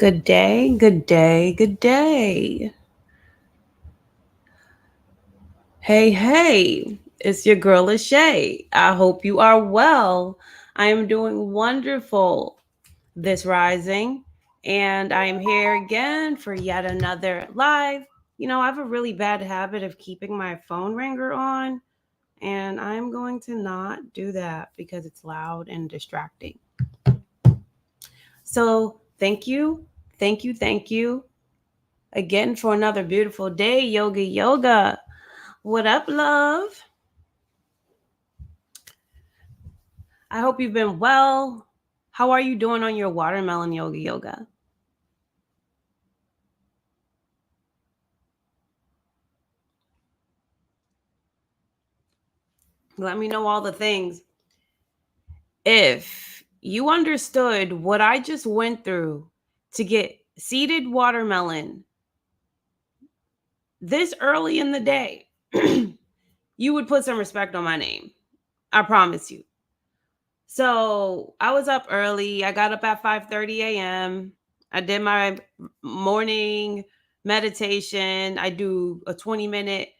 Good day, good day, good day. Hey, it's your girl Lachey. I hope you are well. I am doing wonderful this rising, and I am here again for yet another live. I have a really bad habit of keeping my phone ringer on, and I'm going to not do that because it's loud and distracting. So, thank you again for another beautiful day, yoga. What up, love? I hope you've been well. How are you doing on your watermelon yoga? Let me know all the things. If you understood what I just went through to get seeded watermelon this early in the day, you would put some respect on my name. I promise you. So I was up early. I got up at 5:30 a.m. I did my morning meditation. I do a 20-minute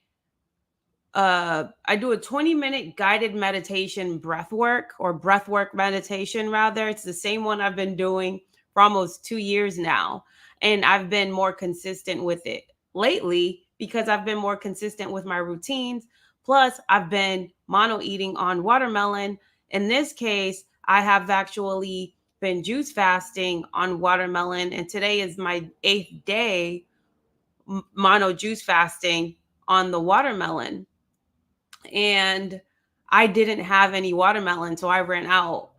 guided meditation breath work meditation rather. It's the same one I've been doing for almost 2 years now, and I've been more consistent with it lately because I've been more consistent with my routines. Plus, I've been mono eating on watermelon. In this case, I have actually been juice fasting on watermelon, and today is my 8th day mono juice fasting on the watermelon. And I didn't have any watermelon, so I ran out.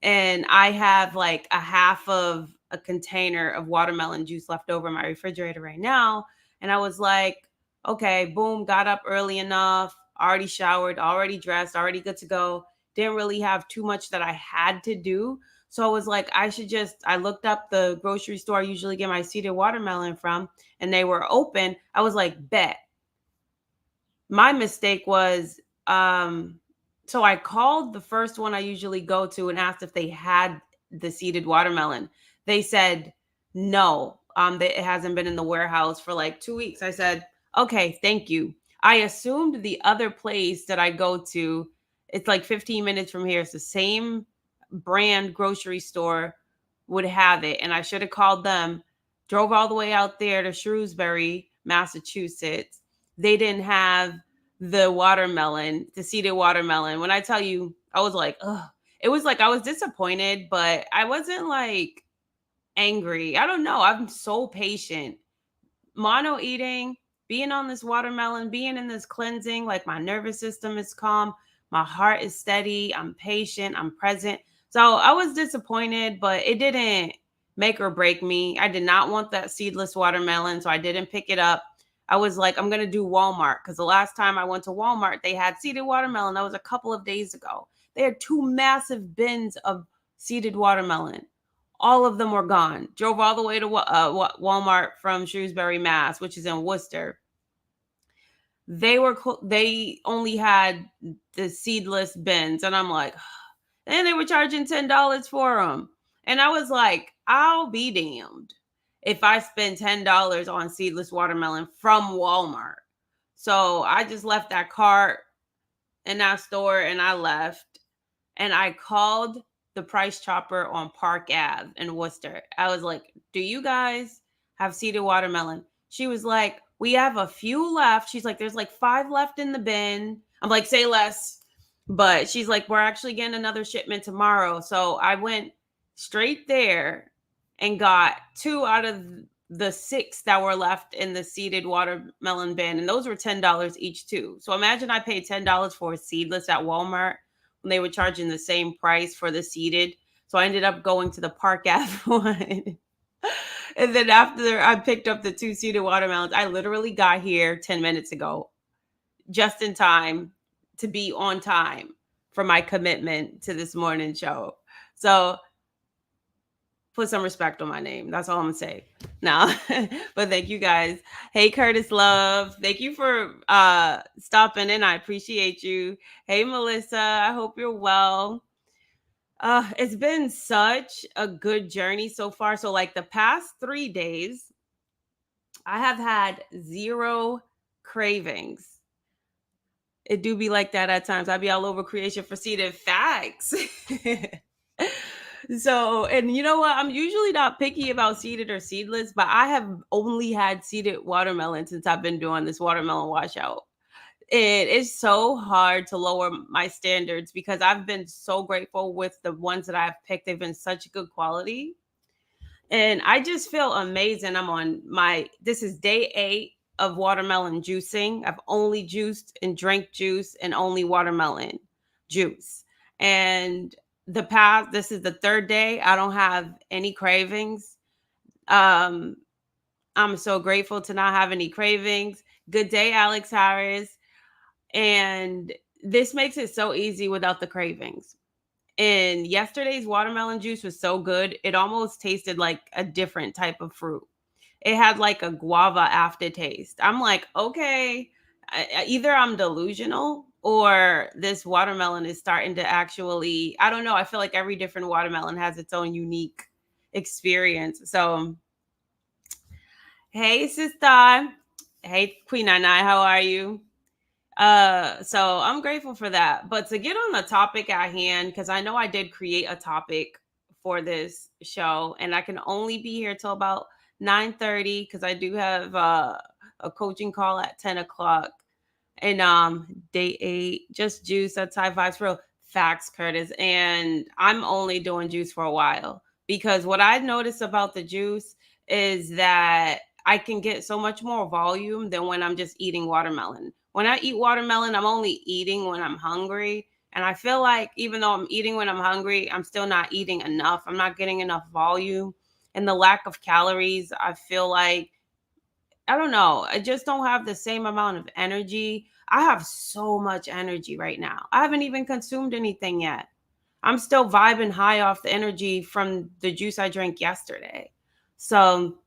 And I have like a half of a container of watermelon juice left over in my refrigerator right now. And I was like, okay, boom, got up early enough, already showered, already dressed, already good to go. Didn't really have too much that I had to do. So I was like, I looked up the grocery store I usually get my seeded watermelon from, and they were open. I was like, bet. My mistake was so I called the first one I usually go to and asked if they had the seeded watermelon. They said no. That it hasn't been in the warehouse for like 2 weeks. I said, okay, thank you. I assumed the other place that I go to, it's like 15 minutes from here. It's the same brand grocery store, would have it. And I should have called them, drove all the way out there to Shrewsbury, Massachusetts. They didn't have the seeded watermelon. When I tell you, I was like, ugh. It was like I was disappointed, but I wasn't like angry. I don't know. I'm so patient. Mono eating, being on this watermelon, being in this cleansing, like my nervous system is calm, my heart is steady, I'm patient, I'm present. So I was disappointed, but it didn't make or break me. I did not want that seedless watermelon, so I didn't pick it up. I was like, I'm going to do Walmart because the last time I went to Walmart, they had seeded watermelon. That was a couple of days ago. They had two massive bins of seeded watermelon. All of them were gone. Drove all the way to Walmart from Shrewsbury, Mass, which is in Worcester. They only had the seedless bins, and I'm like, and they were charging $10 for them, and I was like, I'll be damned if I spend $10 on seedless watermelon from Walmart. So I just left that cart in that store and I left, and I called the Price Chopper on Park Ave in Worcester. I was like, do you guys have seeded watermelon? She was like, we have a few left. She's like, there's like 5 left in the bin. I'm like, say less. But she's like, we're actually getting another shipment tomorrow. So I went straight there and got 2 out of the 6 that were left in the seeded watermelon bin. And those were $10 each too. So imagine I paid $10 for a seedless at Walmart when they were charging the same price for the seeded. So I ended up going to the Park Ave one. And then after I picked up the 2 seeded watermelons, I literally got here 10 minutes ago, just in time to be on time for my commitment to this morning show. So put some respect on my name. That's all I'm gonna say. Now, but thank you guys. Hey Curtis Love. Thank you for stopping in. I appreciate you. Hey Melissa, I hope you're well. It's been such a good journey so far. So, like the past 3 days, I have had zero cravings. It do be like that at times. I be all over creation for seeded facts. So, and you know what? I'm usually not picky about seeded or seedless, but I have only had seeded watermelon since I've been doing this watermelon washout. It is so hard to lower my standards because I've been so grateful with the ones that I've picked. They've been such good quality. And I just feel amazing. This is day 8 of watermelon juicing. I've only juiced and drank juice and only watermelon juice. And this is the third day. I don't have any cravings. Um, I'm so grateful to not have any cravings. Good day, Alex Harris. And this makes it so easy without the cravings. And yesterday's watermelon juice was so good. It almost tasted like a different type of fruit. It had like a guava aftertaste. I'm like, okay, either I'm delusional or this watermelon is starting to actually, I don't know. I feel like every different watermelon has its own unique experience. So, hey, sister. Hey, Queen Nine, how are you? So I'm grateful for that. But to get on the topic at hand, because I know I did create a topic for this show, and I can only be here till about 9:30 because I do have a coaching call at 10 o'clock. And day 8, just juice. That's high vibes real facts, Curtis. And I'm only doing juice for a while because what I noticed about the juice is that I can get so much more volume than when I'm just eating watermelon. When I eat watermelon, I'm only eating when I'm hungry. And I feel like even though I'm eating when I'm hungry, I'm still not eating enough. I'm not getting enough volume. And the lack of calories, I feel like I don't know. I just don't have the same amount of energy. I have so much energy right now. I haven't even consumed anything yet. I'm still vibing high off the energy from the juice I drank yesterday. So,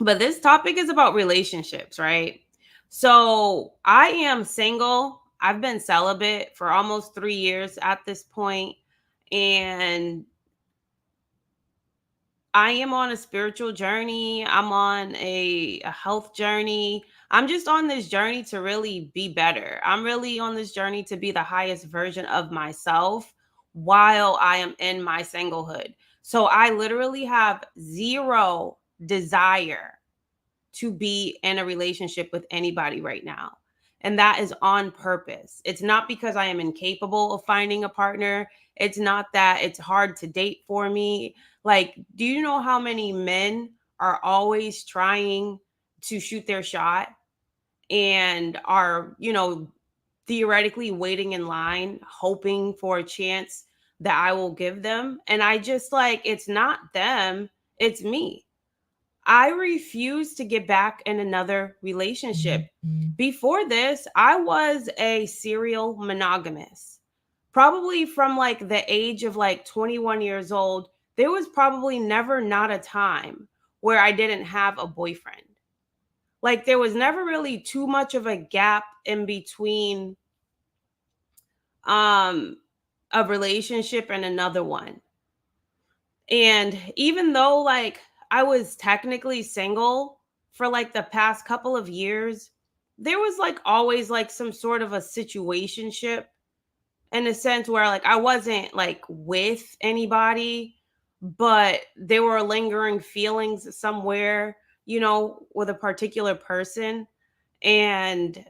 but this topic is about relationships, right? So, I am single. I've been celibate for almost 3 years at this point, and I am on a spiritual journey. I'm on a health journey. I'm just on this journey to really be better. I'm really on this journey to be the highest version of myself while I am in my singlehood. So I literally have zero desire to be in a relationship with anybody right now. And that is on purpose. It's not because I am incapable of finding a partner. It's not that it's hard to date for me. Like, do you know how many men are always trying to shoot their shot and are, theoretically waiting in line, hoping for a chance that I will give them? And I just like, it's not them, it's me. I refuse to get back in another relationship. Before this, I was a serial monogamous. Probably from like the age of like 21 years old, there was probably never not a time where I didn't have a boyfriend. Like there was never really too much of a gap in between um a relationship and another one. And even though like I was technically single for like the past couple of years, there was like always like some sort of a situationship in a sense where like I wasn't like with anybody, but there were lingering feelings somewhere, with a particular person. And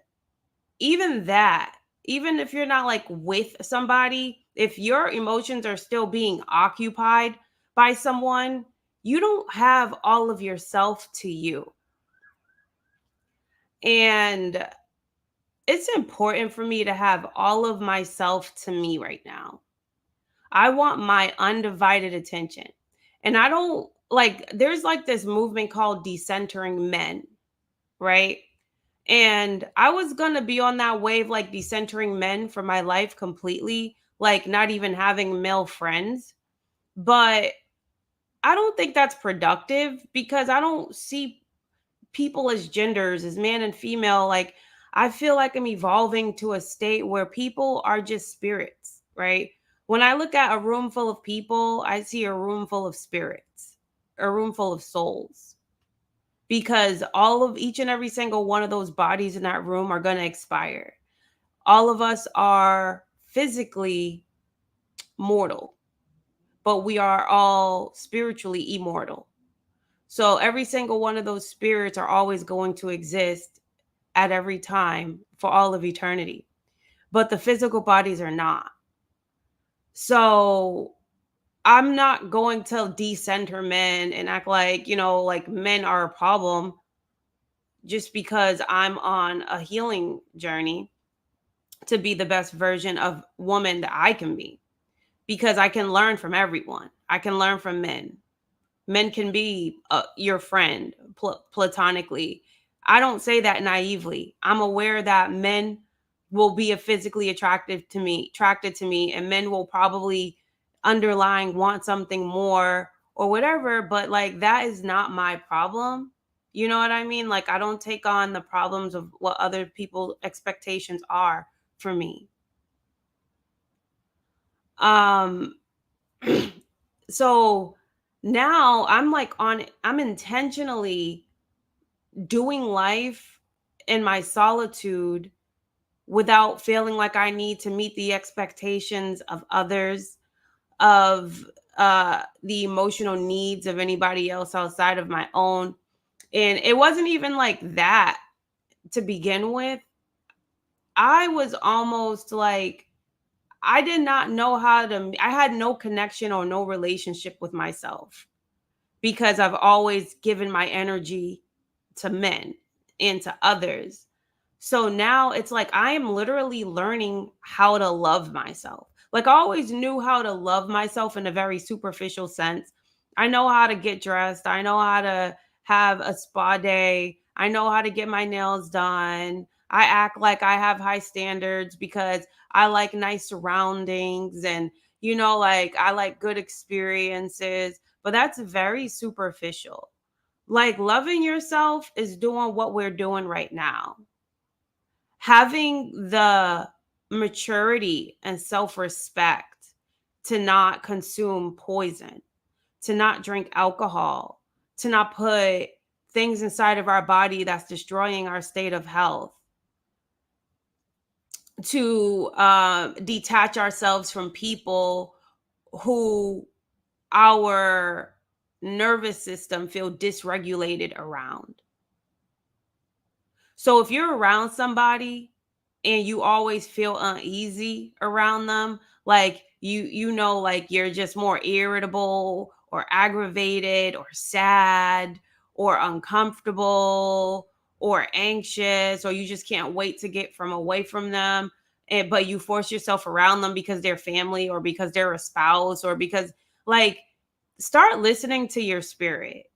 even that, even if you're not like with somebody, if your emotions are still being occupied by someone, you don't have all of yourself to you. And it's important for me to have all of myself to me right now. I want my undivided attention. And I don't like, there's like this movement called decentering men, right? And I was gonna be on that wave, like decentering men for my life completely, like not even having male friends. But I don't think that's productive because I don't see people as genders, as man and female. Like, I feel like I'm evolving to a state where people are just spirits, right? When I look at a room full of people, I see a room full of spirits, a room full of souls, because all of each and every single one of those bodies in that room are going to expire. All of us are physically mortal, but we are all spiritually immortal. So every single one of those spirits are always going to exist at every time for all of eternity. But the physical bodies are not. So I'm not going to decenter men and act like, like men are a problem just because I'm on a healing journey to be the best version of woman that I can be. Because I can learn from everyone. I can learn from men. Men can be your friend platonically. I don't say that naively. I'm aware that men will be a physically attracted to me, and men will probably underlying want something more or whatever, but like that is not my problem. You know what I mean? Like I don't take on the problems of what other people's expectations are for me. Um so now I'm intentionally doing life in my solitude without feeling like I need to meet the expectations of others, of the emotional needs of anybody else outside of my own. And it wasn't even like that to begin with. I was almost like I did not know I had no connection or no relationship with myself because I've always given my energy to men and to others. So now it's like I am literally learning how to love myself. Like I always knew how to love myself in a very superficial sense. I know how to get dressed. I know how to have a spa day. I know how to get my nails done. I act like I have high standards because I like nice surroundings and like I like good experiences, but that's very superficial. Like loving yourself is doing what we're doing right now. Having the maturity and self respect to not consume poison, to not drink alcohol, to not put things inside of our body that's destroying our state of health, to detach ourselves from people who our nervous system feel dysregulated around. So if you're around somebody and you always feel uneasy around them, like like you're just more irritable or aggravated or sad or uncomfortable or anxious, or you just can't wait to get from away from them, but you force yourself around them because they're family or because they're a spouse or because like start listening to your spirit.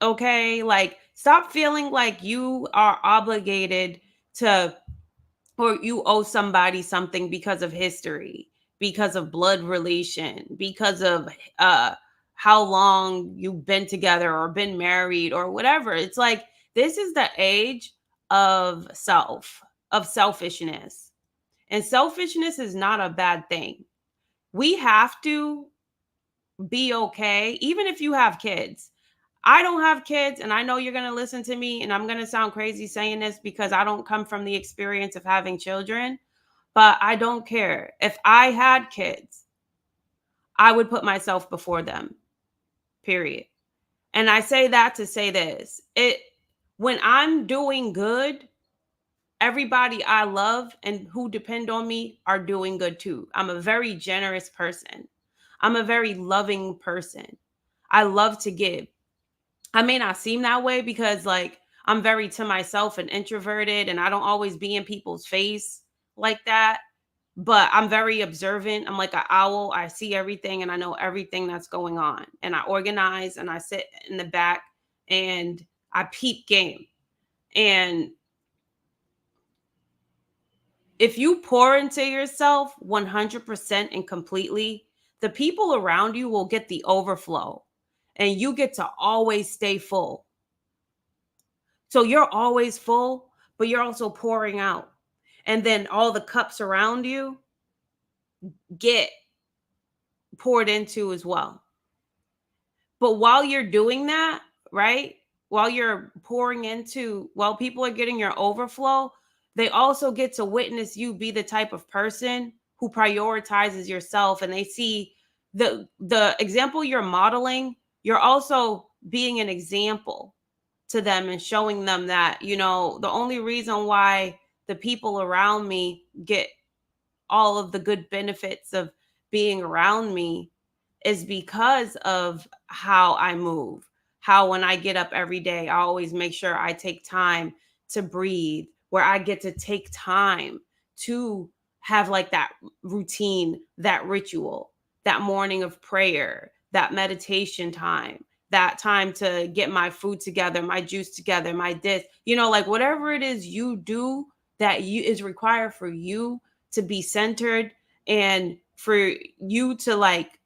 Okay, like stop feeling like you are obligated to or you owe somebody something because of history, because of blood relation, because of uh how long you've been together or been married or whatever. It's like this is the age of selfishness. And selfishness is not a bad thing. We have to be okay even if you have kids. I don't have kids, and I know you're going to listen to me, and I'm going to sound crazy saying this because I don't come from the experience of having children, but I don't care. If I had kids, I would put myself before them, period. And I say that to say this. When I'm doing good, everybody I love and who depend on me are doing good too. I'm a very generous person. I'm a very loving person. I love to give. I may not seem that way because like I'm very to myself and introverted and I don't always be in people's face like that. But I'm very observant. I'm like an owl. I see everything and I know everything that's going on. And I organize and I sit in the back and I peep game. And if you pour into yourself 100% and completely, the people around you will get the overflow and you get to always stay full. So you're always full, but you're also pouring out. And then all the cups around you, get poured into as well. But while you're doing that, right? While you're pouring into, while people are getting your overflow, they also get to witness you be the type of person who prioritizes yourself, and they see the example you're modeling, you're also being an example to them and showing them that, the only reason why the people around me get all of the good benefits of being around me is because of how I move. How when I get up every day, I always make sure I take time to breathe, where I get to take time to have like that routine, that ritual, that morning of prayer, that meditation time, that time to get my food together, my juice together, my this, like whatever it is you do that you is required for you to be centered and for you to like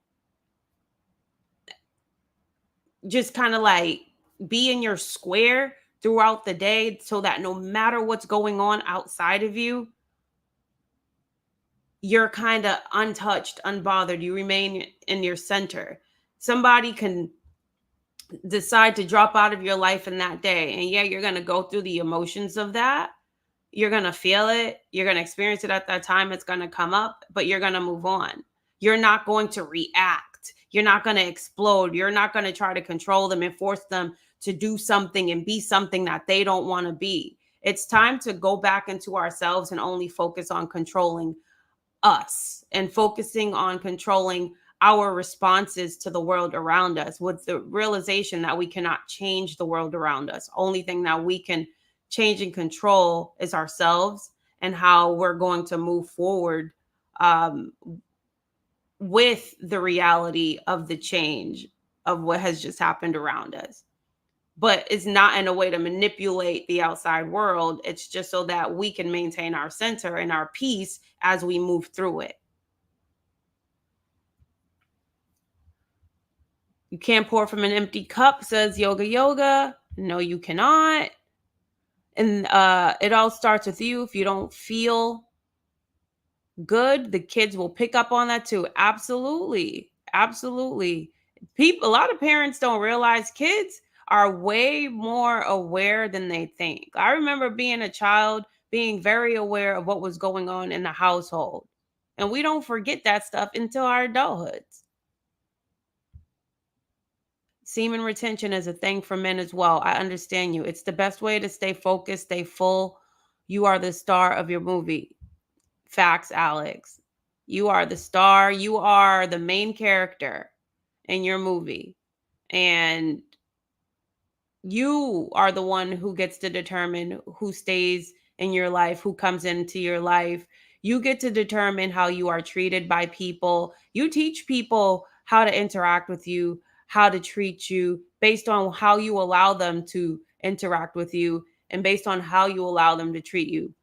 just kind of like be in your square throughout the day so that no matter what's going on outside of you, you're kind of untouched, unbothered. You remain in your center. Somebody can decide to drop out of your life in that day. And yeah, you're going to go through the emotions of that. You're going to feel it. You're going to experience it at that time. It's going to come up, but you're going to move on. You're not going to react. You're not going to explode. You're not going to try to control them and force them to do something and be something that they don't want to be. It's time to go back into ourselves and only focus on controlling us and focusing on controlling our responses to the world around us, with the realization that we cannot change the world around us. Only thing that we can change and control is ourselves and how we're going to move forward um, with the reality of the change of what has just happened around us. But it's not in a way to manipulate the outside world. It's just so that we can maintain our center and our peace as we move through it. You can't pour from an empty cup, says Yoga Yoga. No, you cannot. And it all starts with you. If you don't feel good, the kids will pick up on that too. Absolutely. Absolutely. A lot of parents don't realize kids are way more aware than they think. I remember being a child, being very aware of what was going on in the household. And we don't forget that stuff until our adulthoods. Semen retention is a thing for men as well. I understand you. It's the best way to stay focused, stay full. You are the star of your movie. Facts, Alex. You are the star. You are the main character in your movie. And you are the one who gets to determine who stays in your life, who comes into your life. You get to determine how you are treated by people. You teach people how to interact with you, how to treat you based on how you allow them to interact with you and based on how you allow them to treat you.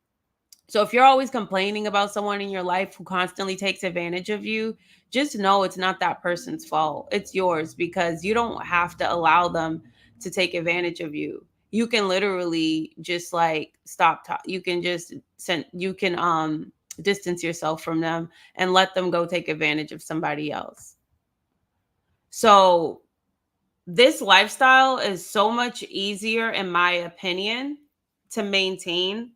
So if you're always complaining about someone in your life who constantly takes advantage of you, just know it's not that person's fault. It's yours, because you don't have to allow them to take advantage of you. You can literally just like you can just distance yourself from them and let them go take advantage of somebody else. So this lifestyle is so much easier, in my opinion, to maintain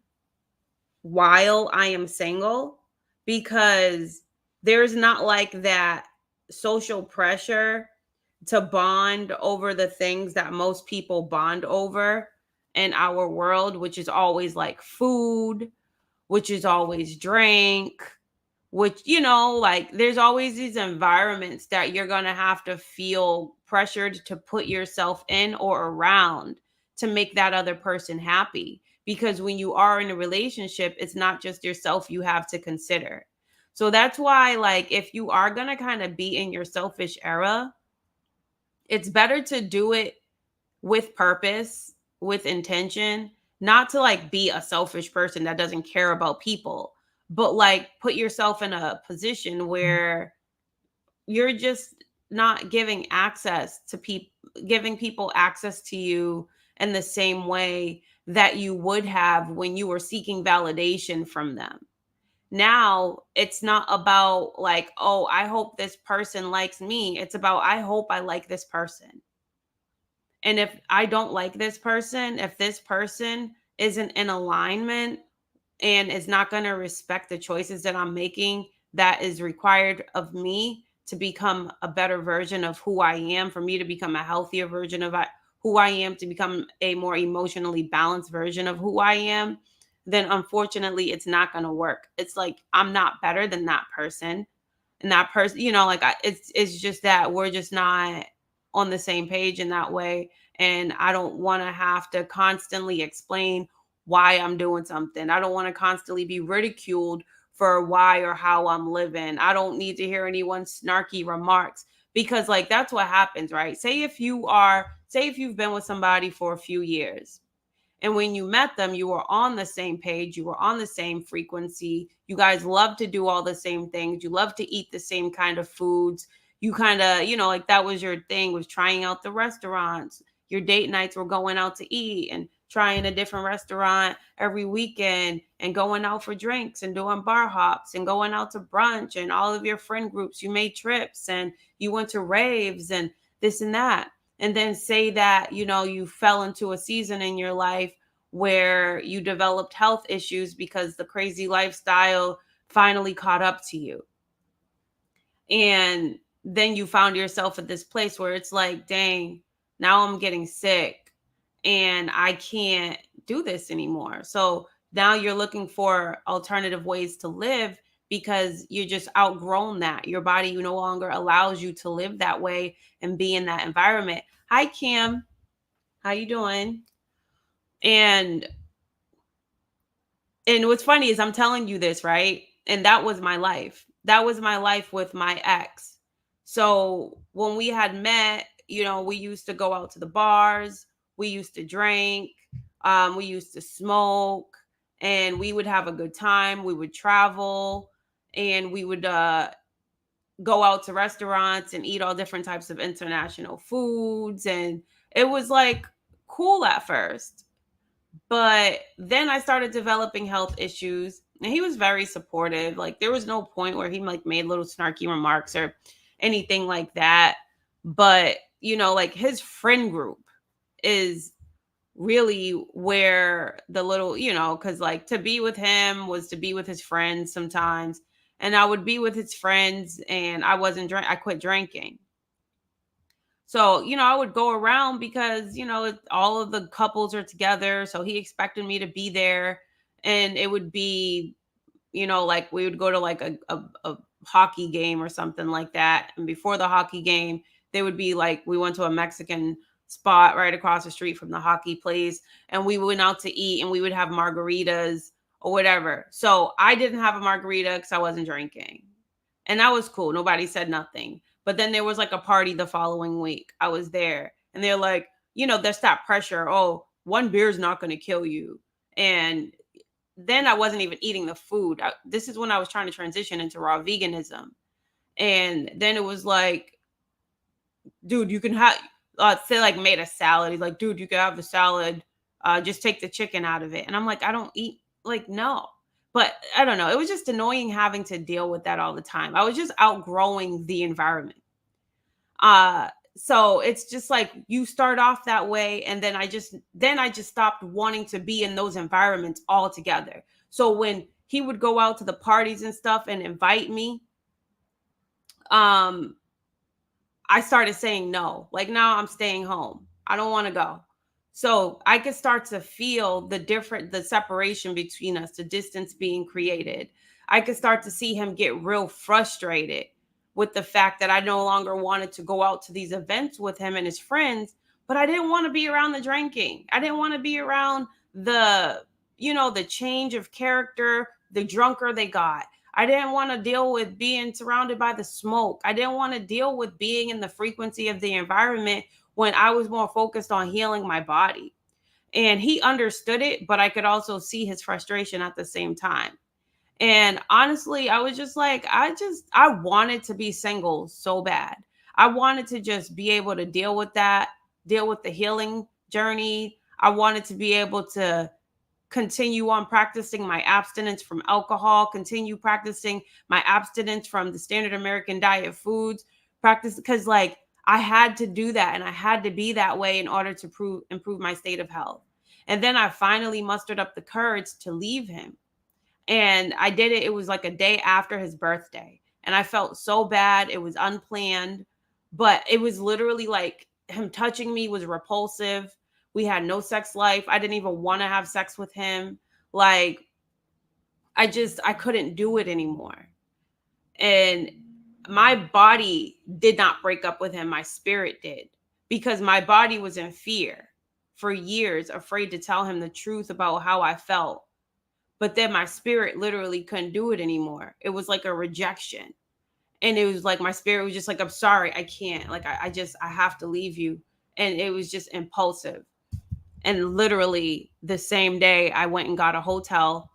while I am single, because there's not like that social pressure to bond over the things that most people bond over in our world, which is always like food, which is always drink, which, like there's always these environments that you're going to have to feel pressured to put yourself in or around to make that other person happy. Because when you are in a relationship, it's not just yourself you have to consider. So that's why, like, if you are going to kind of be in your selfish era, it's better to do it with purpose, with intention, not to like be a selfish person that doesn't care about people, but like put yourself in a position where you're just not giving access to people, giving people access to you in the same way that you would have when you were seeking validation from them. Now it's not about like, oh, I hope this person likes me. It's about, I hope I like this person. And if I don't like this person, if this person isn't in alignment and is not going to respect the choices that I'm making, that is required of me to become a better version of who I am, for me to become a healthier version of who I am, to become a more emotionally balanced version of who I am, then unfortunately it's not going to work. It's like I'm not better than that person. And that person, like it's just that we're just not on the same page in that way. And I don't want to have to constantly explain why I'm doing something. I don't want to constantly be ridiculed for why or how I'm living. I don't need to hear anyone's snarky remarks, because like that's what happens, right? Say if you've been with somebody for a few years, and when you met them, you were on the same page, you were on the same frequency. You guys love to do all the same things. You love to eat the same kind of foods. You kind of, like that was your thing, was trying out the restaurants. Your date nights were going out to eat and trying a different restaurant every weekend and going out for drinks and doing bar hops and going out to brunch, and all of your friend groups, you made trips and you went to raves and this and that. And then say that, you fell into a season in your life where you developed health issues because the crazy lifestyle finally caught up to you. And then you found yourself at this place where it's like, dang, now I'm getting sick and I can't do this anymore. So now you're looking for alternative ways to live because you just outgrown that. Your body no longer allows you to live that way and be in that environment. Hi, Kim. How you doing? And what's funny is I'm telling you this, right? And that was my life. That was my life with my ex. So when we had met, we used to go out to the bars, we used to drink, we used to smoke, and we would have a good time. We would travel, and we would go out to restaurants and eat all different types of international foods. And it was like cool at first. But then I started developing health issues, and he was very supportive. Like there was no point where he like made little snarky remarks or anything like that. But, like his friend group is really where the little, cuz like to be with him was to be with his friends sometimes. And I would be with his friends and I quit drinking. So, I would go around because, all of the couples are together. So he expected me to be there. And it would be, like we would go to like a hockey game or something like that. And before the hockey game, they would be like, we went to a Mexican spot right across the street from the hockey place. And we went out to eat and we would have margaritas or whatever. So I didn't have a margarita because I wasn't drinking. And that was cool. Nobody said nothing. But then there was like a party the following week. I was there and they're like, there's that pressure. Oh, one beer is not going to kill you. And then I wasn't even eating the food. This is when I was trying to transition into raw veganism. And then it was like, dude, you can have, say like made a salad. He's like, dude, you can have the salad. Just take the chicken out of it. And I'm like, I don't eat, like, no. But I don't know. It was just annoying having to deal with that all the time. I was just outgrowing the environment. So it's just like you start off that way, and then I just stopped wanting to be in those environments altogether. So when he would go out to the parties and stuff and invite me, um, I started saying no. Like, now I'm staying home. I don't want to go. So I could start to feel the separation between us, the distance being created. I could start to see him get real frustrated with the fact that I no longer wanted to go out to these events with him and his friends, but I didn't want to be around the drinking. I didn't want to be around the change of character, the drunker they got. I didn't want to deal with being surrounded by the smoke. I didn't want to deal with being in the frequency of the environment when I was more focused on healing my body. And he understood it, but I could also see his frustration at the same time. And honestly, I was just like, I wanted to be single so bad. I wanted to just be able to deal with that, deal with the healing journey. I wanted to be able to continue on practicing my abstinence from alcohol, continue practicing my abstinence from the standard American diet foods, practice, because like I had to do that and I had to be that way in order to improve my state of health. And then I finally mustered up the courage to leave him. And I did it. It was like a day after his birthday. And I felt so bad. It was unplanned, but it was literally like him touching me was repulsive. We had no sex life. I didn't even want to have sex with him. Like, I couldn't do it anymore. And my body did not break up with him. My spirit did, because my body was in fear for years, afraid to tell him the truth about how I felt. But then my spirit literally couldn't do it anymore. It was like a rejection. And it was like my spirit was just like, I'm sorry, I can't. Like, I have to leave you. And it was just impulsive. And literally the same day, I went and got a hotel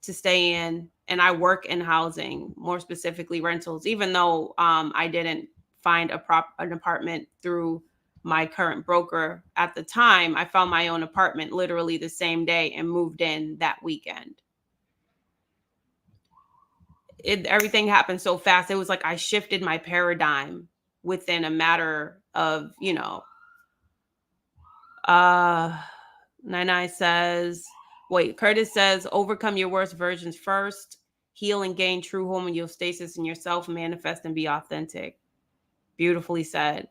to stay in. And I work in housing, more specifically rentals, even though I didn't find an apartment through my current broker at the time. I found my own apartment literally the same day and moved in that weekend. Everything happened so fast. It was like I shifted my paradigm within a matter of, Nine says, wait, Curtis says, overcome your worst versions first, heal and gain true homeostasis in yourself, manifest and be authentic. Beautifully said.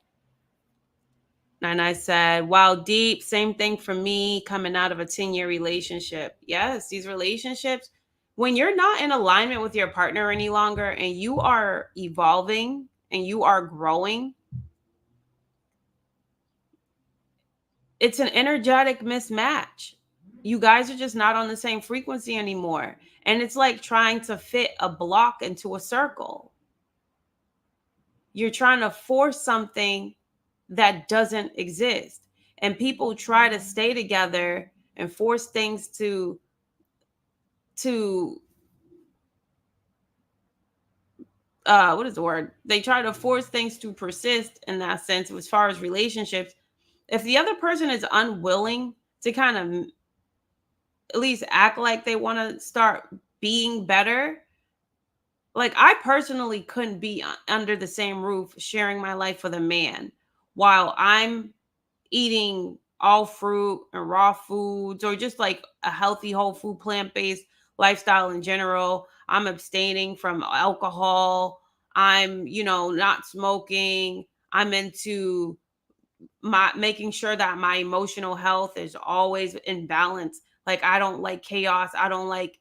Nine said, wow, deep, same thing for me coming out of a 10-year relationship. Yes, these relationships, when you're not in alignment with your partner any longer and you are evolving and you are growing, it's an energetic mismatch. You guys are just not on the same frequency anymore. And it's like trying to fit a block into a circle. You're trying to force something that doesn't exist. And people try to stay together and force things to what is the word? They try to force things to persist in that sense as far as relationships. If the other person is unwilling to kind of at least act like they want to start being better, like I personally couldn't be under the same roof sharing my life with a man while I'm eating all fruit and raw foods, or just like a healthy whole food plant-based lifestyle in general. I'm abstaining from alcohol. I'm, not smoking. I'm into my making sure that my emotional health is always in balance. Like I don't like chaos. I don't like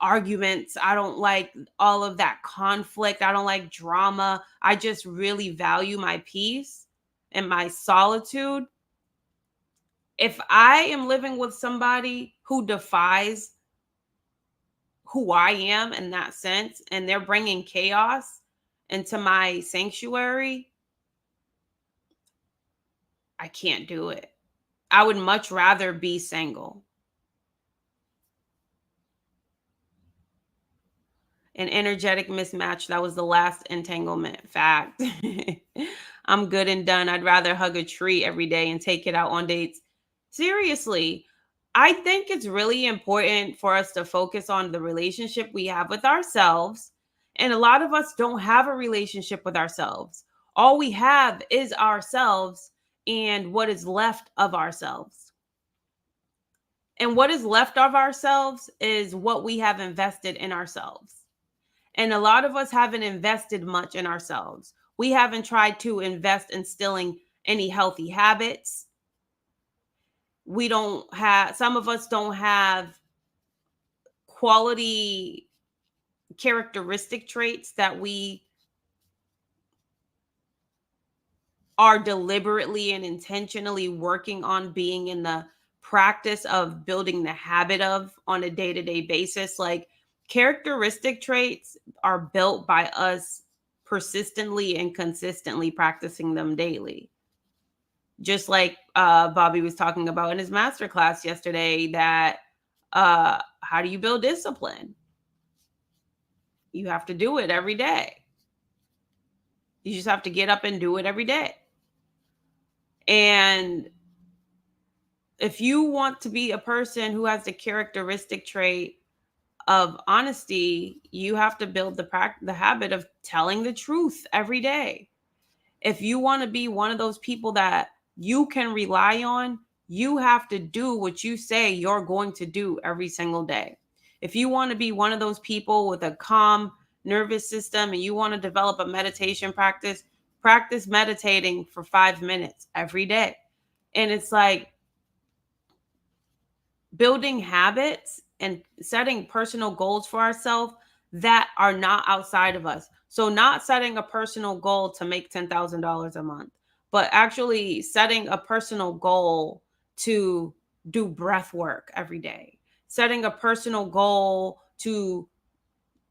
arguments. I don't like all of that conflict. I don't like drama. I just really value my peace and my solitude. If I am living with somebody who defies who I am in that sense, and they're bringing chaos into my sanctuary, I can't do it. I would much rather be single. An energetic mismatch. That was the last entanglement. Fact. I'm good and done. I'd rather hug a tree every day and take it out on dates. Seriously, I think it's really important for us to focus on the relationship we have with ourselves. And a lot of us don't have a relationship with ourselves. All we have is ourselves and what is left of ourselves. And what is left of ourselves is what we have invested in ourselves. And a lot of us haven't invested much in ourselves. We haven't tried to invest in instilling any healthy habits. Some of us don't have quality characteristic traits that we are deliberately and intentionally working on being in the practice of building the habit of on a day-to-day basis. Like characteristic traits are built by us persistently and consistently practicing them daily. Just like Bobby was talking about in his masterclass yesterday, that how do you build discipline? You have to do it every day. You just have to get up and do it every day. And if you want to be a person who has the characteristic trait of honesty, you have to build the habit of telling the truth every day. If you want to be one of those people that you can rely on, you have to do what you say you're going to do every single day. If you want to be one of those people with a calm nervous system and you want to develop a meditation practice, practice meditating for 5 minutes every day. And it's like building habits and setting personal goals for ourselves that are not outside of us. So, not setting a personal goal to make $10,000 a month, but actually setting a personal goal to do breath work every day, setting a personal goal to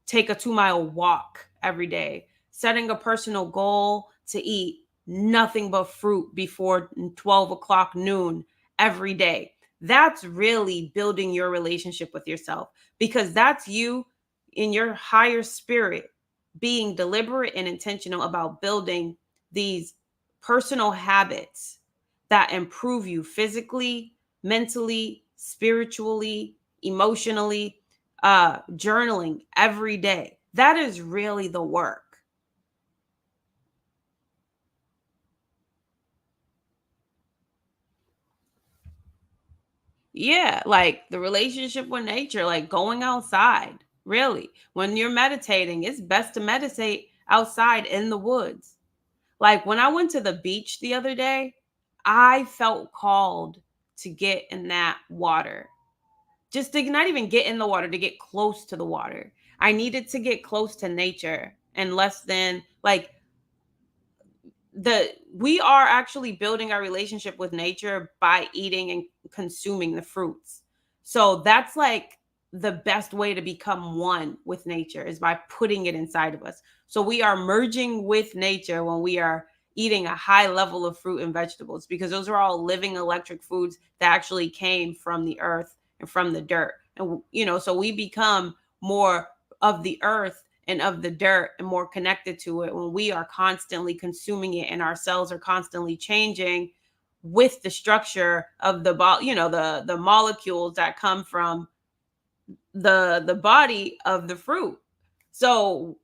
take a 2 mile walk every day, setting a personal goal to eat nothing but fruit before 12 o'clock noon every day. That's really building your relationship with yourself, because that's you in your higher spirit being deliberate and intentional about building these personal habits that improve you physically, mentally, spiritually, emotionally. Journaling every day, that is really the work. Yeah, like the relationship with nature, like going outside. Really, when you're meditating, it's best to meditate outside in the woods. Like when I went to the beach the other day, I felt called to get in that water. Just to not even get in the water, to get close to the water. I needed to get close to nature and less than like the we are actually building our relationship with nature by eating and consuming the fruits. So that's like the best way to become one with nature is by putting it inside of us. So we are merging with nature when we are eating a high level of fruit and vegetables, because those are all living electric foods that actually came from the earth and from the dirt. And so we become more of the earth and of the dirt and more connected to it when we are constantly consuming it, and our cells are constantly changing with the structure of the molecules that come from the body of the fruit. So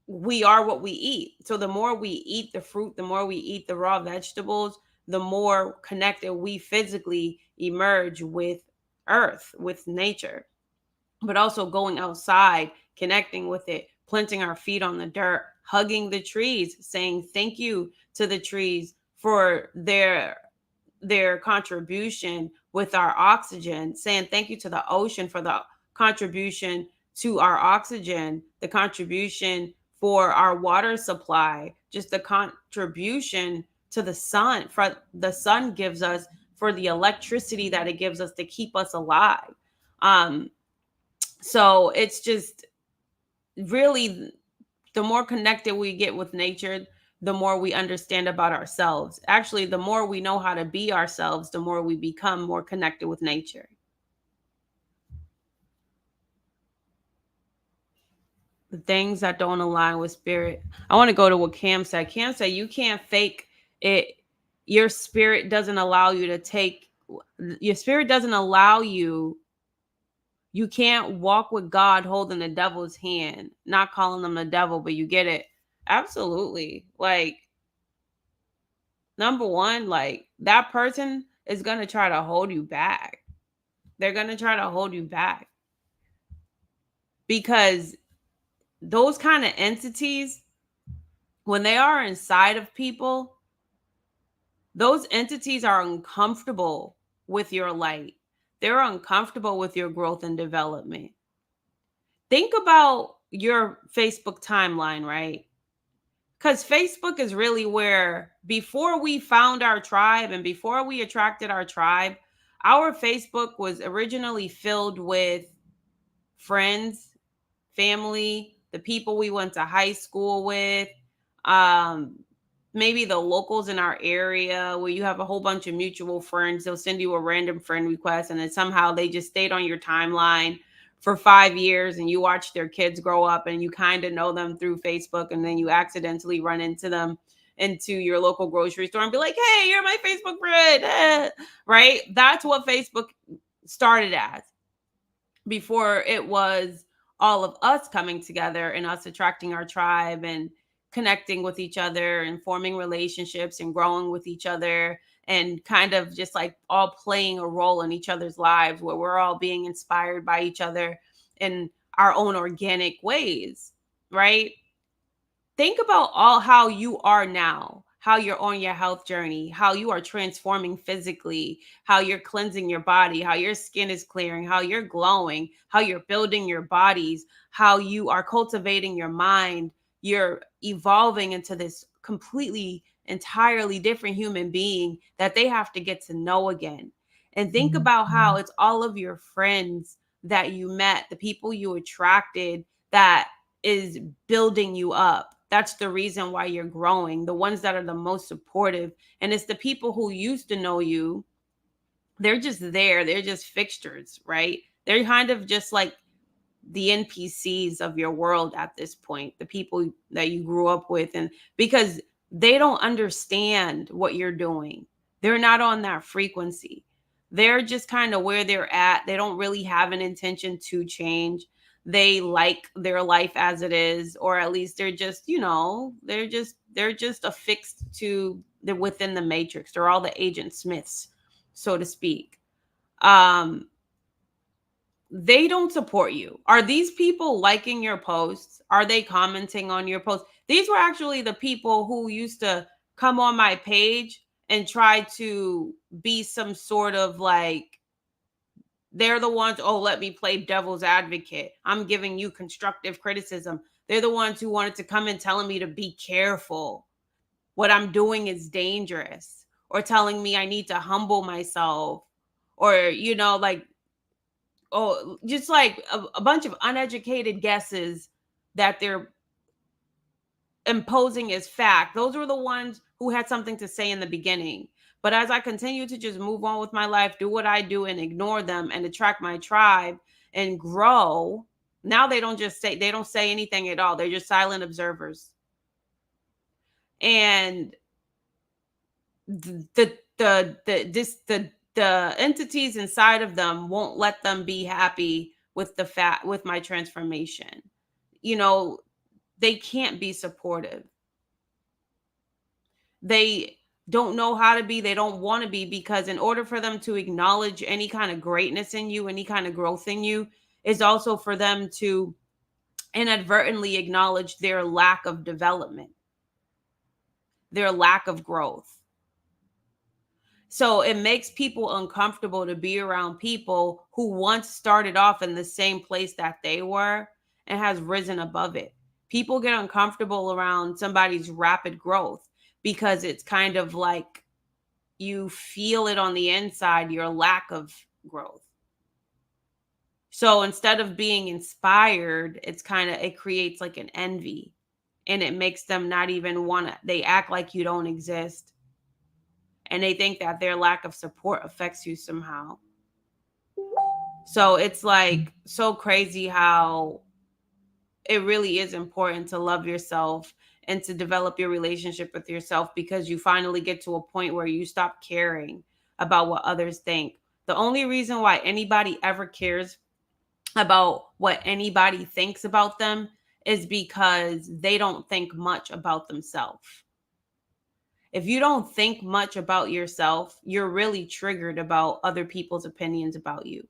we are what we eat. So the more we eat the fruit, the more we eat the raw vegetables, the more connected we physically emerge with earth, with nature. But also going outside, connecting with it, planting our feet on the dirt, hugging the trees, saying thank you to the trees for their contribution with our oxygen, saying thank you to the ocean for the contribution to our oxygen, the contribution for our water supply, just the contribution to the sun, for the sun gives us, for the electricity that it gives us to keep us alive. So it's just really, the more connected we get with nature, the more we understand about ourselves. Actually, the more we know how to be ourselves, the more we become more connected with nature. The things that don't align with spirit. I want to go to what Cam said. Cam said, you can't fake it. Your spirit doesn't allow you to take, your spirit doesn't allow you. You can't walk with God holding the devil's hand, not calling them the devil, but you get it. Absolutely. Like, number one, like that person is going to try to hold you back. They're going to try to hold you back because those kind of entities, when they are inside of people, those entities are uncomfortable with your light. They're uncomfortable with your growth and development. Think about your Facebook timeline, right? Because Facebook is really where, before we found our tribe and before we attracted our Facebook was originally filled with friends, family, the people we went to high school with, um, maybe the locals in our area where you have a whole bunch of mutual friends. They'll send you a random friend request, and then somehow they just stayed on your timeline for 5 years, and you watch their kids grow up and you kind of know them through Facebook, and then you accidentally run into them into your local grocery store and be like, hey, you're my Facebook friend. Right? That's what Facebook started as, before it was all of us coming together and us attracting our tribe and connecting with each other and forming relationships and growing with each other, and kind of just like all playing a role in each other's lives, where we're all being inspired by each other in our own organic ways, right? Think about all how you are now, how you're on your health journey, how you are transforming physically, how you're cleansing your body, how your skin is clearing, how you're glowing, how you're building your bodies, how you are cultivating your mind. You're evolving into this completely, entirely different human being that they have to get to know again. And think about how it's all of your friends that you met, the people you attracted, that is building you up. That's the reason why you're growing. The ones that are the most supportive. And it's the people who used to know you. They're just there. They're just fixtures, right? They're kind of just like the NPCs of your world at this point, the people that you grew up with. And because they don't understand what you're doing, they're not on that frequency. They're just kind of where they're at. They don't really have an intention to change. They like their life as it is, or at least they're just, they're just affixed to the within the matrix. They're all the Agent Smiths, so to speak. Um, they don't support you. Are these people liking your posts? Are they commenting on your posts? These were actually the people who used to come on my page and try to be some sort of like, they're the ones, oh, let me play devil's advocate. I'm giving you constructive criticism. They're the ones who wanted to come and telling me to be careful. What I'm doing is dangerous, or telling me I need to humble myself, or, like, oh, just like a bunch of uneducated guesses that they're imposing as fact. Those were the ones who had something to say in the beginning. But as I continue to just move on with my life, do what I do, and ignore them and attract my tribe and grow, now they don't say anything at all. They're just silent observers. And the entities inside of them won't let them be happy with with my transformation. You know, they can't be supportive. They don't know how to be, they don't want to be, because in order for them to acknowledge any kind of greatness in you, any kind of growth in you, is also for them to inadvertently acknowledge their lack of development, their lack of growth. So it makes people uncomfortable to be around people who once started off in the same place that they were and has risen above it. People get uncomfortable around somebody's rapid growth because it's kind of like you feel it on the inside, your lack of growth. So instead of being inspired, it creates like an envy, and it makes them not even want to, they act like you don't exist. And they think that their lack of support affects you somehow. So it's like so crazy how it really is important to love yourself and to develop your relationship with yourself, because you finally get to a point where you stop caring about what others think. The only reason why anybody ever cares about what anybody thinks about them is because they don't think much about themselves. If you don't think much about yourself, you're really triggered about other people's opinions about you.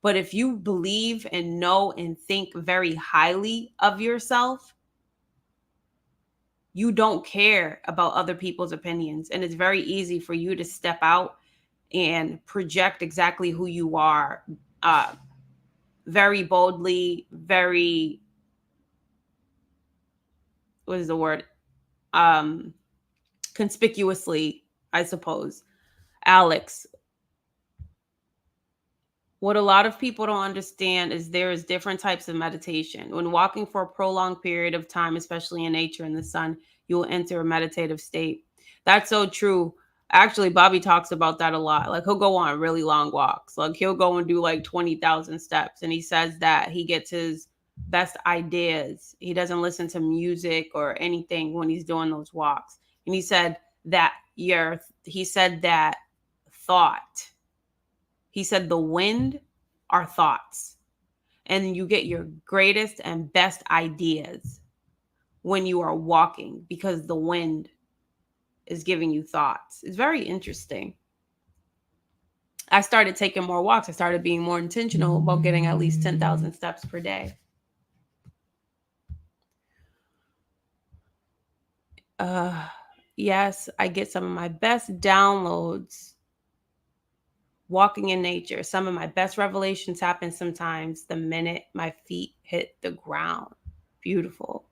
But if you believe and know and think very highly of yourself, you don't care about other people's opinions. And it's very easy for you to step out and project exactly who you are, very boldly, very, what is the word? Conspicuously, I suppose. Alex, what a lot of people don't understand is there is different types of meditation. When walking for a prolonged period of time, especially in nature and the sun, you will enter a meditative state. That's so true. Actually, Bobby talks about that a lot. Like, he'll go on really long walks. Like, he'll go and do like 20,000 steps. And he says that he gets his best ideas. He doesn't listen to music or anything when he's doing those walks. And he said that thought, he said the wind are thoughts. And you get your greatest and best ideas when you are walking because the wind is giving you thoughts. It's very interesting. I started taking more walks. I started being more intentional about getting at least 10,000 steps per day. Yes, I get some of my best downloads walking in nature. Some of my best revelations happen sometimes the minute my feet hit the ground. Beautiful.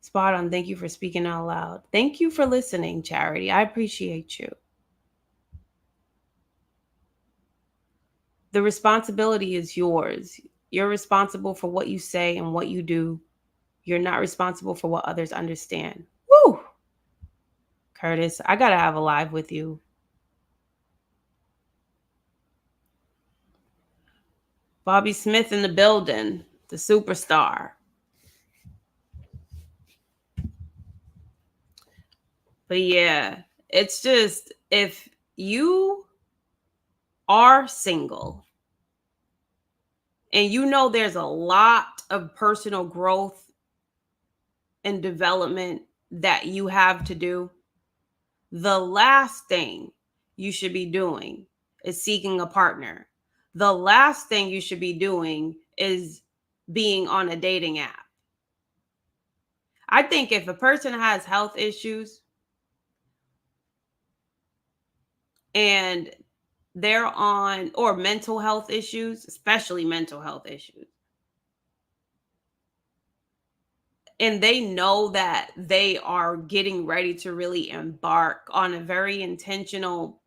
Spot on. Thank you for speaking out loud. Thank you for listening, Charity. I appreciate you. The responsibility is yours. You're responsible for what you say and what you do. You're not responsible for what others understand. Woo! Curtis, I got to have a live with you. Bobby Smith in the building, the superstar. But yeah, it's just if you are single and you know there's a lot of personal growth and development that you have to do, the last thing you should be doing is seeking a partner. The last thing you should be doing is being on a dating app. I think if a person has health issues and they're on, or mental health issues, especially mental health issues, and they know that they are getting ready to really embark on a very intentional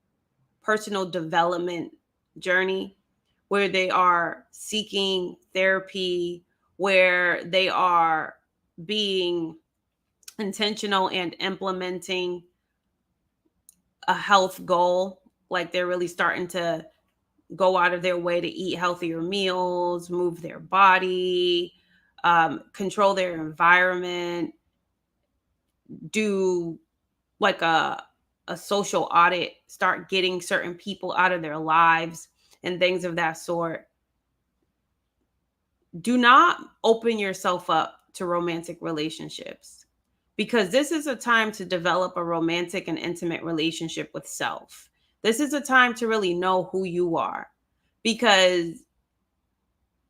personal development journey where they are seeking therapy, where they are being intentional and implementing a health goal, like they're really starting to go out of their way to eat healthier meals, move their body, control their environment, do like a social audit, start getting certain people out of their lives and things of that sort. Do not open yourself up to romantic relationships because this is a time to develop a romantic and intimate relationship with self. This is a time to really know who you are, because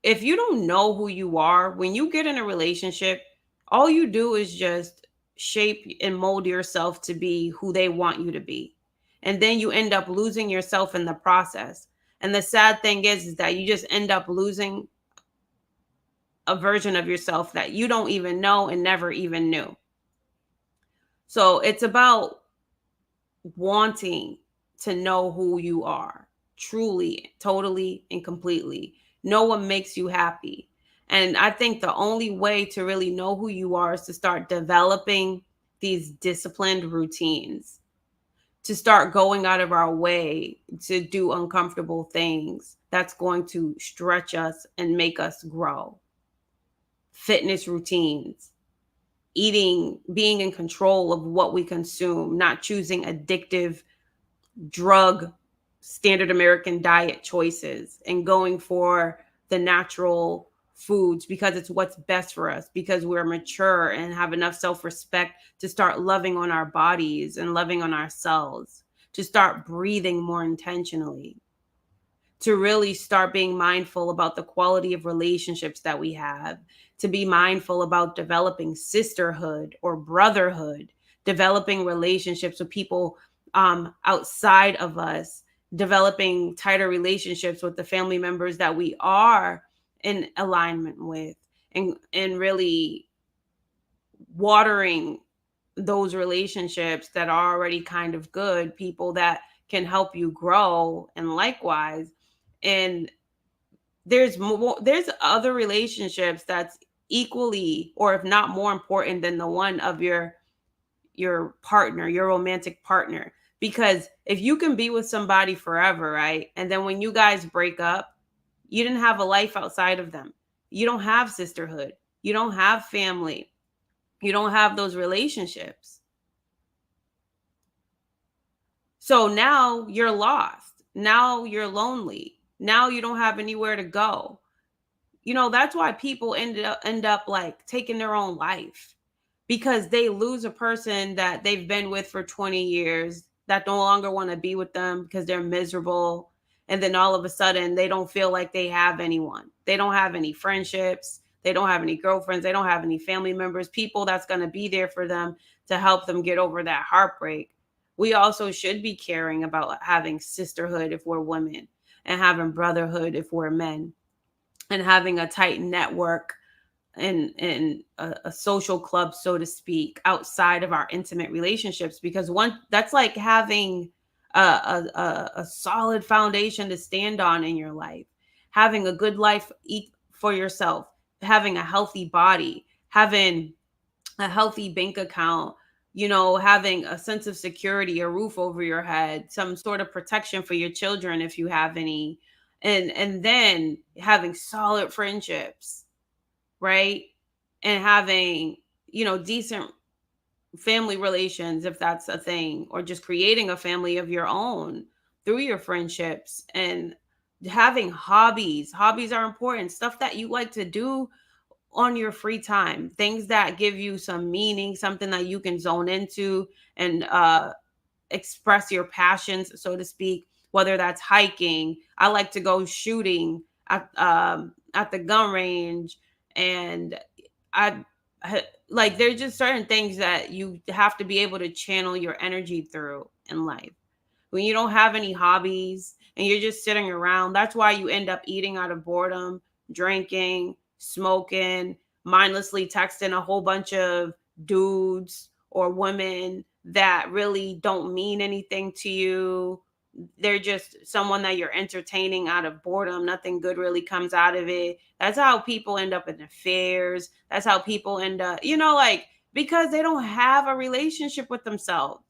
if you don't know who you are, when you get in a relationship, all you do is just shape and mold yourself to be who they want you to be. And then you end up losing yourself in the process. And the sad thing is that you just end up losing a version of yourself that you don't even know and never even knew. So it's about wanting to know who you are truly, totally, and completely. Know what makes you happy. And I think the only way to really know who you are is to start developing these disciplined routines, to start going out of our way to do uncomfortable things that's going to stretch us and make us grow. Fitness routines, eating, being in control of what we consume, not choosing addictive drug standard American diet choices and going for the natural foods because it's what's best for us, because we're mature and have enough self-respect to start loving on our bodies and loving on ourselves, to start breathing more intentionally, to really start being mindful about the quality of relationships that we have, to be mindful about developing sisterhood or brotherhood, developing relationships with people outside of us, developing tighter relationships with the family members that we are in alignment with, and really watering those relationships that are already kind of good, people that can help you grow, and likewise. And there's other relationships that's equally, or if not more important than the one of your partner, your romantic partner. Because if you can be with somebody forever, right? And then when you guys break up, you didn't have a life outside of them. You don't have sisterhood. You don't have family. You don't have those relationships. So now you're lost. Now you're lonely. Now you don't have anywhere to go. That's why people end up like taking their own life, because they lose a person that they've been with for 20 years that no longer want to be with them because they're miserable. And then all of a sudden they don't feel like they have anyone. They don't have any friendships. They don't have any girlfriends. They don't have any family members, people that's going to be there for them to help them get over that heartbreak. We also should be caring about having sisterhood if we're women, and having brotherhood if we're men, and having a tight network and a social club, so to speak, outside of our intimate relationships. Because one, that's like having a solid foundation to stand on in your life, having a good life, eat for yourself, having a healthy body, having a healthy bank account, having a sense of security, a roof over your head, some sort of protection for your children if you have any, and then having solid friendships, right? And having, decent family relations if that's a thing, or just creating a family of your own through your friendships, and having hobbies. Hobbies are important. Stuff that you like to do on your free time, things that give you some meaning, something that you can zone into and express your passions, so to speak. Whether that's hiking, I like to go shooting at the gun range, and I like, there's just certain things that you have to be able to channel your energy through in life. When you don't have any hobbies and you're just sitting around, that's why you end up eating out of boredom, drinking, smoking, mindlessly texting a whole bunch of dudes or women that really don't mean anything to you. They're just someone that you're entertaining out of boredom. Nothing good really comes out of it. That's how people end up in affairs. That's how people end up, like, because they don't have a relationship with themselves.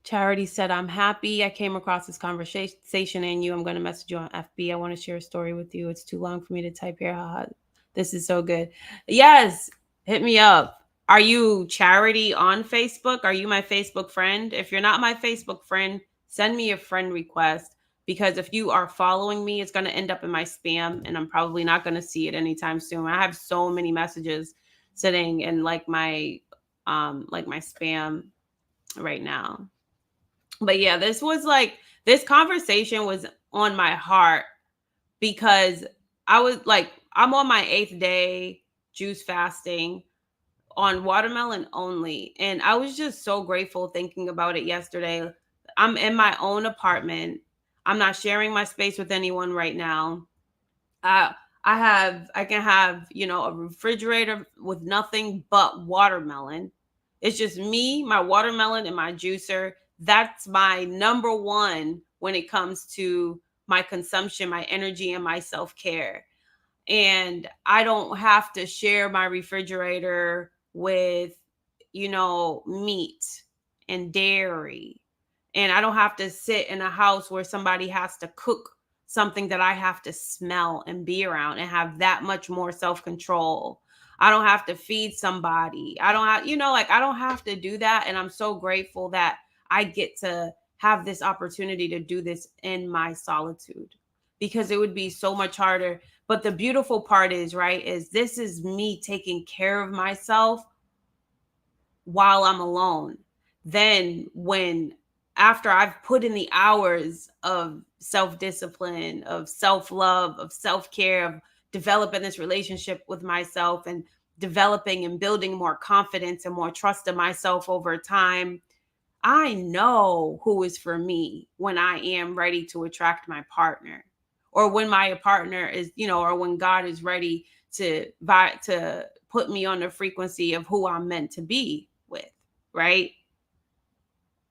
Charity said, I'm happy I came across this conversation in you. I'm going to message you on FB. I want to share a story with you. It's too long for me to type here. Haha. This is so good. Yes, hit me up. Are you Charity on Facebook? Are you my Facebook friend? If you're not my Facebook friend, send me a friend request, because if you are following me, it's going to end up in my spam and I'm probably not going to see it anytime soon. I have so many messages sitting in like my spam right now. But yeah, this conversation was on my heart, because I'm on my 8th day juice fasting on watermelon only, and I was just so grateful thinking about it yesterday. I'm in my own apartment. I'm not sharing my space with anyone right now. I I can have, a refrigerator with nothing but watermelon. It's just me, my watermelon, and my juicer. That's my number one when it comes to my consumption, my energy, and my self-care. And I don't have to share my refrigerator with, meat and dairy. And I don't have to sit in a house where somebody has to cook something that I have to smell and be around, and have that much more self control. I don't have to feed somebody. I don't have, I don't have to do that. And I'm so grateful that I get to have this opportunity to do this in my solitude, because it would be so much harder. But the beautiful part is, right, is this is me taking care of myself while I'm alone. Then when after I've put in the hours of self-discipline, of self-love, of self-care, of developing this relationship with myself, and developing and building more confidence and more trust in myself over time, I know who is for me when I am ready to attract my partner, or when my partner is, or when God is ready to put me on the frequency of who I'm meant to be with, right?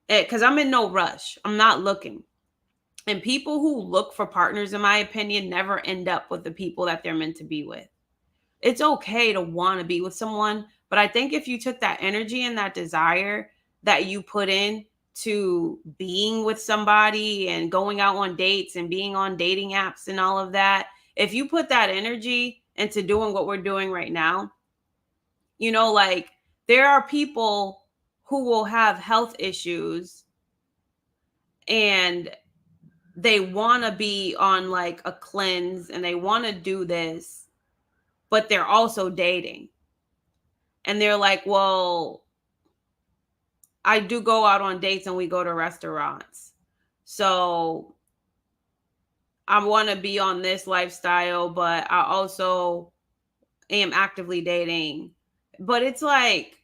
Because I'm in no rush. I'm not looking. And people who look for partners, in my opinion, never end up with the people that they're meant to be with. It's okay to want to be with someone, but I think if you took that energy and that desire that you put in to being with somebody and going out on dates and being on dating apps and all of that, if you put that energy into doing what we're doing right now, like there are people who will have health issues and they want to be on like a cleanse and they want to do this, but they're also dating. And they're like, well, I do go out on dates and we go to restaurants. So I want to be on this lifestyle, but I also am actively dating. But it's like,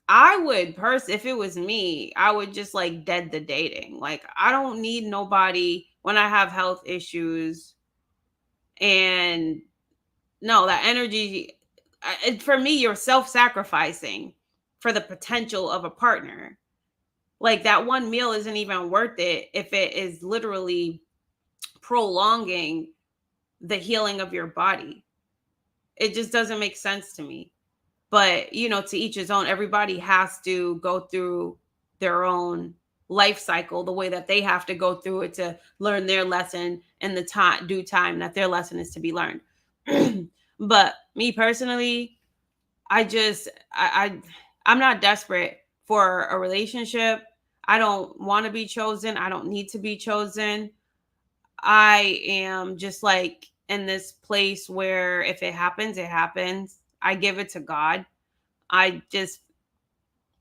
I would if it was me, I would just like dead the dating. Like, I don't need nobody when I have health issues. And no, that energy, for me, you're self-sacrificing for the potential of a partner. Like, that one meal isn't even worth it if it is literally prolonging the healing of your body. It just doesn't make sense to me. But, to each his own. Everybody has to go through their own life cycle the way that they have to go through it to learn their lesson in the due time that their lesson is to be learned. But me personally, I'm not desperate for a relationship. I don't want to be chosen. I don't need to be chosen. I am just like in this place where if it happens, it happens. I give it to God. I'm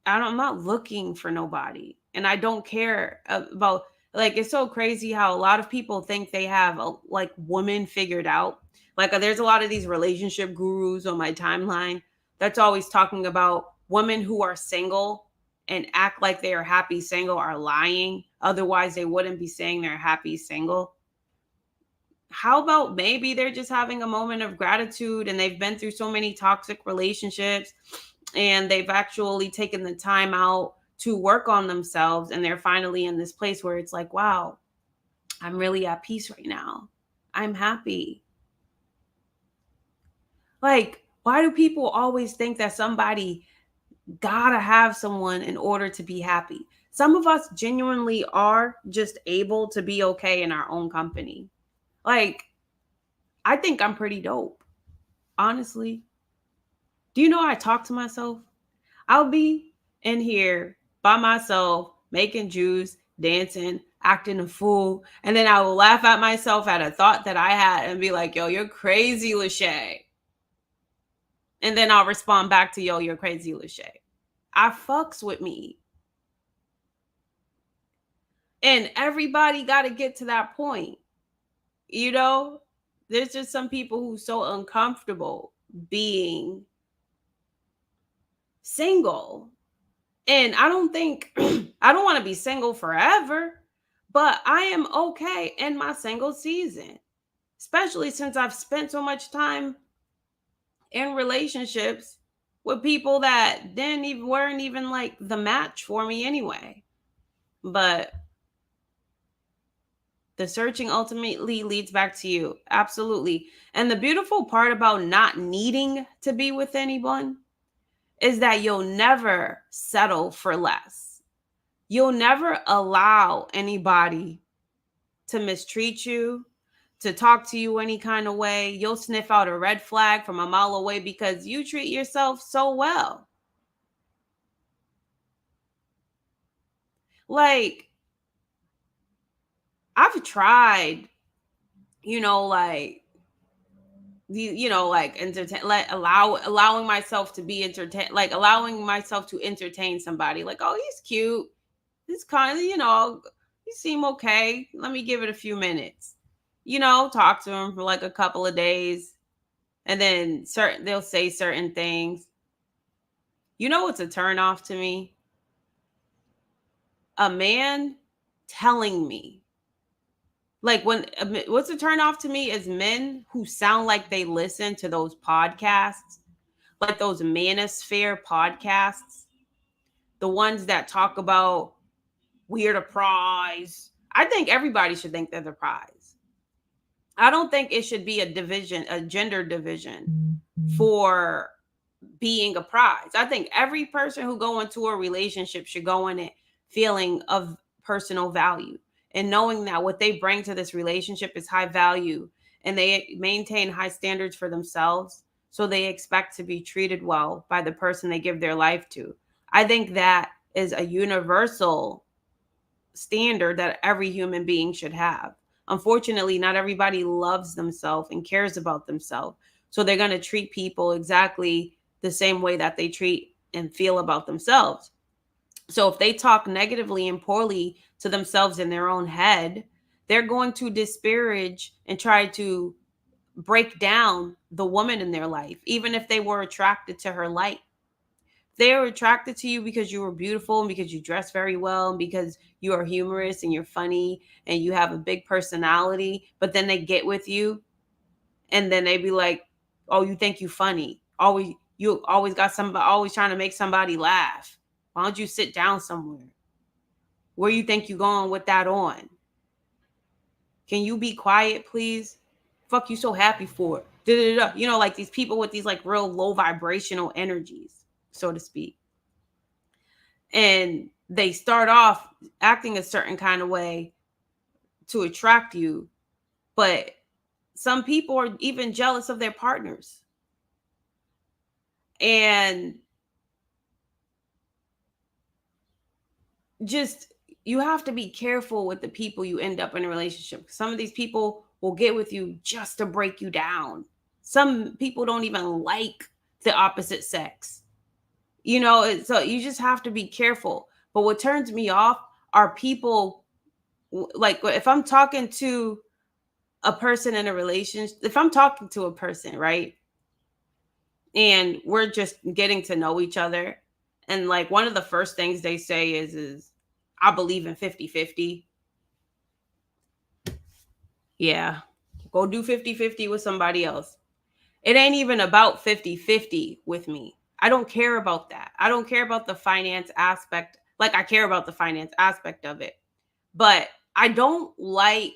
not looking for nobody. And I don't care about, like, it's so crazy how a lot of people think they have like women figured out. Like, there's a lot of these relationship gurus on my timeline that's always talking about women who are single and act like they are happy single are lying. Otherwise, they wouldn't be saying they're happy single. How about maybe they're just having a moment of gratitude and they've been through so many toxic relationships and they've actually taken the time out to work on themselves and they're finally in this place where it's like, wow, I'm really at peace right now. I'm happy. Like, why do people always think that somebody gotta have someone in order to be happy? Some of us genuinely are just able to be okay in our own company. Like, I think I'm pretty dope, honestly. Do you know I talk to myself? I'll be in here by myself, making juice, dancing, acting a fool, and then I will laugh at myself at a thought that I had and be like, yo, you're crazy, Lachey. And then I'll respond back to, yo, you're crazy, Lachey. I fucks with me. And everybody got to get to that point. There's just some people who so uncomfortable being single. And I don't think, I don't want to be single forever, but I am okay in my single season, especially since I've spent so much time in relationships with people that weren't even like the match for me anyway. But the searching ultimately leads back to you. Absolutely. And the beautiful part about not needing to be with anyone is that you'll never settle for less. You'll never allow anybody to mistreat you, to talk to you any kind of way. You'll sniff out a red flag from a mile away because you treat yourself so well. Like, I've tried, entertain, like allowing myself to be entertained, like allowing myself to entertain somebody. Like, oh, he's cute. He's kind of, you seem okay. Let me give it a few minutes. Talk to him for like a couple of days. And then they'll say certain things. What's a turn off to me? A man telling me. Like, what's a turn off to me is men who sound like they listen to those podcasts, like those manosphere podcasts, the ones that talk about we're the prize. I think everybody should think they're the prize. I don't think it should be a gender division for being a prize. I think every person who go into a relationship should go in it feeling of personal value and knowing that what they bring to this relationship is high value and they maintain high standards for themselves. So they expect to be treated well by the person they give their life to. I think that is a universal standard that every human being should have. Unfortunately, not everybody loves themselves and cares about themselves. So they're going to treat people exactly the same way that they treat and feel about themselves. So if they talk negatively and poorly to themselves in their own head, they're going to disparage and try to break down the woman in their life, even if they were attracted to her light. They are attracted to you because you are beautiful and because you dress very well and because you are humorous and you're funny and you have a big personality, but then they get with you and then they be like, "Oh, you think you funny. Always you always got somebody always trying to make somebody laugh. Why don't you sit down somewhere? Where you think you going with that on? Can you be quiet, please? Fuck you so happy for?" Da-da-da-da. You know, like these people with these like real low vibrational energies, so to speak. And they start off acting a certain kind of way to attract you, but some people are even jealous of their partners. And just you have to be careful with the people you end up in a relationship. Some of these people will get with you just to break you down. Some people don't even like the opposite sex. You know, so you just have to be careful. But what turns me off are people like if I'm talking to a person in a relationship, if I'm talking to a person, right? And we're just getting to know each other. And like one of the first things they say is I believe in 50-50. Yeah. Go do 50-50 with somebody else. It ain't even about 50-50 with me. I don't care about that. I don't care about the finance aspect. Like I care about the finance aspect of it. But I don't like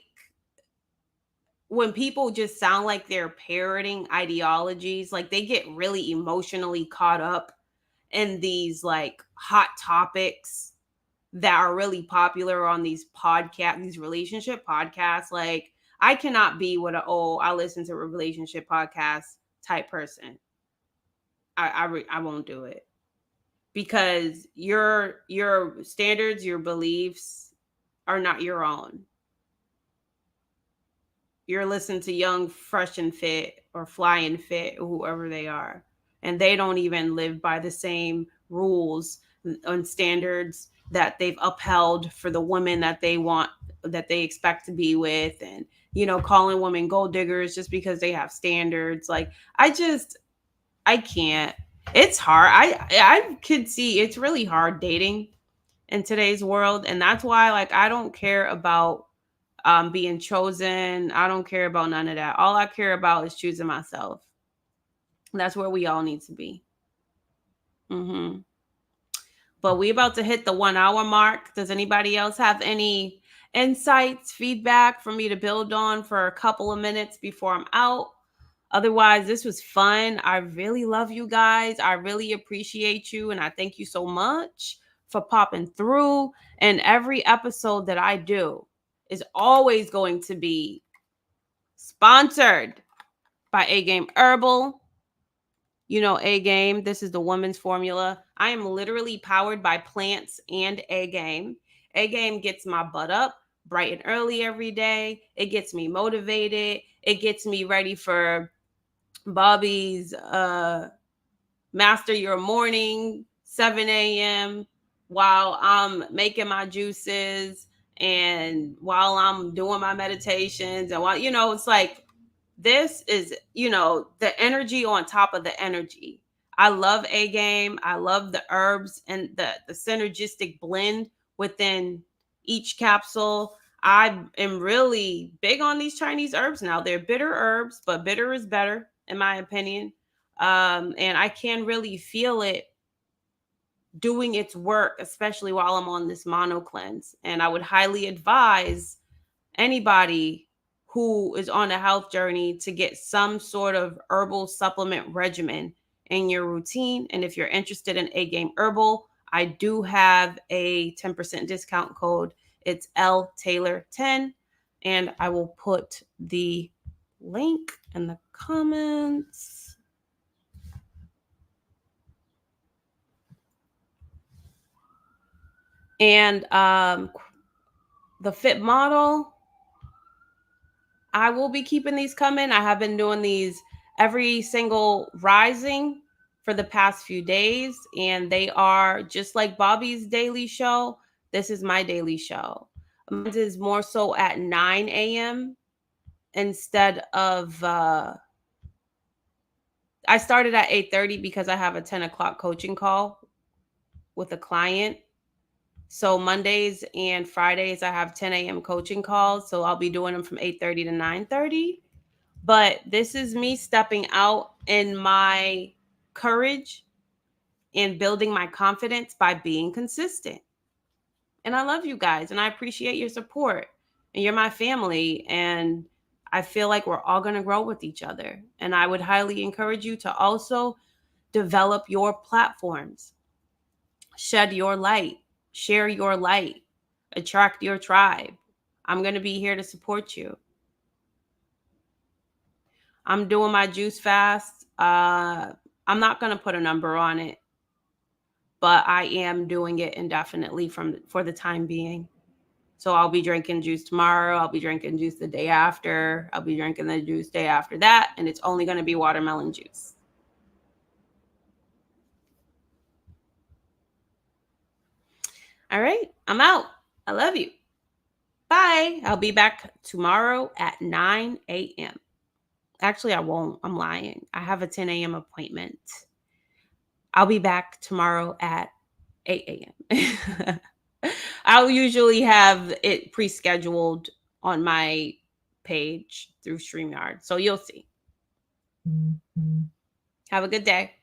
when people just sound like they're parroting ideologies, like they get really emotionally caught up in these like hot topics that are really popular on these podcasts, these relationship podcasts. Like I cannot be what I listen to a relationship podcast type person. I won't do it because your standards, your beliefs are not your own. You're listening to Young, Fresh and Fit or Fly and Fit, or whoever they are. And they don't even live by the same rules and standards that they've upheld for the women that they want, that they expect to be with. And, you know, calling women gold diggers just because they have standards. Like, I can't. It's hard. I could see it's really hard dating in today's world. And that's why, like, I don't care about being chosen. I don't care about none of that. All I care about is choosing myself. That's where we all need to be. hmm But we about to hit the 1 hour mark. Does anybody else have any insights, feedback for me to build on for a couple of minutes before I'm out? Otherwise, this was fun. I really love you guys. I really appreciate you. And I thank you so much for popping through. And every episode that I do is always going to be sponsored by A Game Herbal. You know, A Game, this is the woman's formula. I am literally powered by plants and A Game. A Game gets my butt up bright and early every day. It gets me motivated. It gets me ready for Bobby's Master Your Morning, 7 a.m., while I'm making my juices and while I'm doing my meditations. And while, you know, it's like, this is, you know, the energy on top of the energy. I love A Game. I love the herbs and the synergistic blend within each capsule. I am really big on these Chinese herbs now. They're bitter herbs, but bitter is better, in my opinion. And I can really feel it doing its work, especially while I'm on this mono cleanse. And I would highly advise anybody who is on a health journey to get some sort of herbal supplement regimen in your routine. And if you're interested in A Game Herbal, I do have a 10% discount code. It's L Taylor 10, and I will put the link in the comments. And the fit model, I will be keeping these coming. I have been doing these every single rising for the past few days, and they are just like Bobby's daily show. This is my daily show. Mine is more so at 9 a.m. instead of I started at 8:30 because I have a 10 o'clock coaching call with a client. So Mondays and Fridays I have 10 a.m. coaching calls. So I'll be doing them from 8:30 to 9:30. But this is me stepping out in my courage and building my confidence by being consistent. And I love you guys and I appreciate your support. And you're my family. And I feel like we're all going to grow with each other. And I would highly encourage you to also develop your platforms, shed your light, share your light, attract your tribe. I'm going to be here to support you. I'm doing my juice fast. I'm not going to put a number on it, but I am doing it indefinitely for the time being. So I'll be drinking juice tomorrow. I'll be drinking juice the day after. I'll be drinking the juice day after that. And it's only going to be watermelon juice. All right. I'm out. I love you. Bye. I'll be back tomorrow at 9 a.m. Actually, I won't. I'm lying. I have a 10 a.m. appointment. I'll be back tomorrow at 8 a.m. I'll usually have it pre-scheduled on my page through StreamYard. So you'll see. Have a good day.